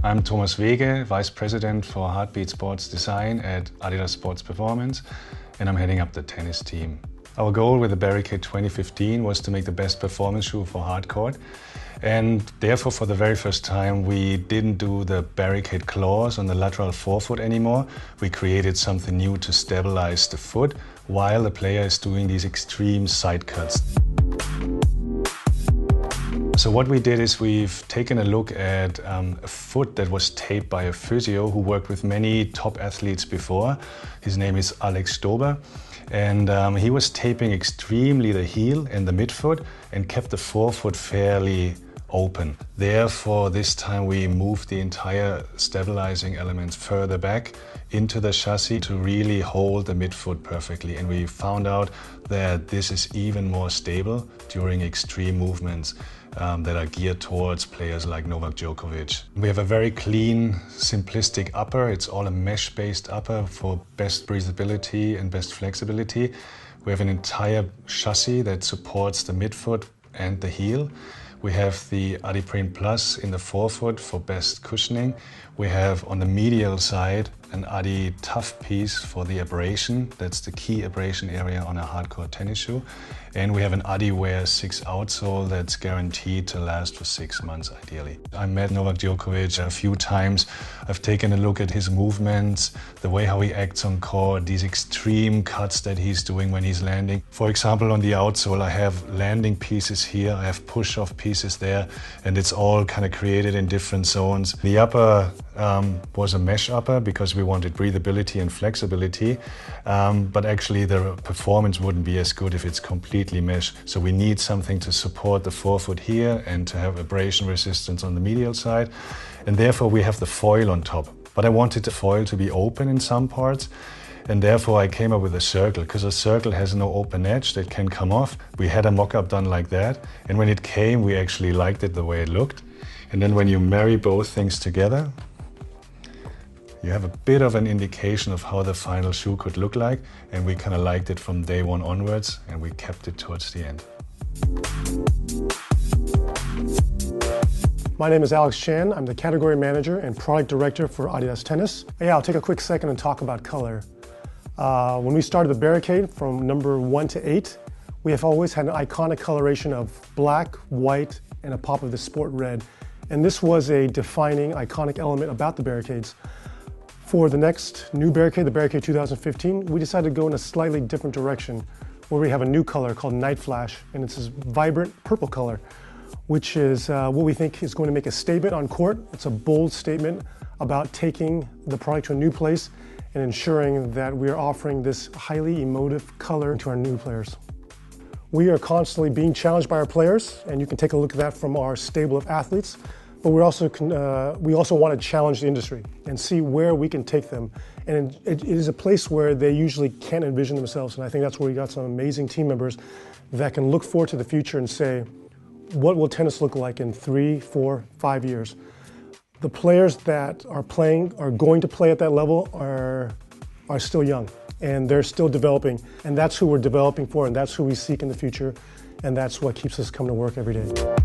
I'm Thomas Wege, Vice President for Heartbeat Sports Design at Adidas Sports Performance, and I'm heading up the tennis team. Our goal with the Barricade 2015 was to make the best performance shoe for hardcourt, and therefore for the very first time we didn't do the Barricade claws on the lateral forefoot anymore. We created something new to stabilize the foot while the player is doing these extreme side cuts. So what we did is we've taken a look at a foot that was taped by a physio who worked with many top athletes before. His name is Alex Stober, and he was taping extremely the heel and the midfoot and kept the forefoot fairly open. Therefore, this time we moved the entire stabilizing elements further back into the chassis to really hold the midfoot perfectly. And we found out that this is even more stable during extreme movements that are geared towards players like Novak Djokovic. We have a very clean, simplistic upper. It's all a mesh-based upper for best breathability and best flexibility. We have an entire chassis that supports the midfoot and the heel. We have the Adiprene Plus in the forefoot for best cushioning. We have on the medial side an Adi Tough piece for the abrasion. That's the key abrasion area on a hardcore tennis shoe. And we have an Adi Wear 6 outsole that's guaranteed to last for 6 months ideally. I met Novak Djokovic a few times. I've taken a look at his movements, the way how he acts on court, these extreme cuts that he's doing when he's landing. For example, on the outsole, I have landing pieces here, I have push-off pieces there, and it's all kind of created in different zones. The upper was a mesh upper because we wanted breathability and flexibility, but actually the performance wouldn't be as good if it's completely mesh. So we need something to support the forefoot here and to have abrasion resistance on the medial side. And therefore we have the foil on top. But I wanted the foil to be open in some parts. And therefore I came up with a circle, because a circle has no open edge that can come off. We had a mock-up done like that. And when it came, we actually liked it the way it looked. And then when you marry both things together, you have a bit of an indication of how the final shoe could look like, and we kind of liked it from day one onwards, and we kept it towards the end. My name is Alex Chan. I'm the category manager and product director for Adidas Tennis. Yeah, I'll take a quick second and talk about color. When we started the Barricade from number 1 to 8, we have always had an iconic coloration of black, white, and a pop of the sport red. And this was a defining, iconic element about the Barricades. For the next new Barricade, the Barricade 2015, we decided to go in a slightly different direction, where we have a new color called Night Flash, and it's this vibrant purple color, which is what we think is going to make a statement on court. It's a bold statement about taking the product to a new place and ensuring that we are offering this highly emotive color to our new players. We are constantly being challenged by our players, and you can take a look at that from our stable of athletes. But we also want to challenge the industry and see where we can take them. And it is a place where they usually can't envision themselves. And I think that's where we got some amazing team members that can look forward to the future and say, what will tennis look like in 3, 4, 5 years? The players that are going to play at that level are still young, and they're still developing. And that's who we're developing for, and that's who we seek in the future. And that's what keeps us coming to work every day.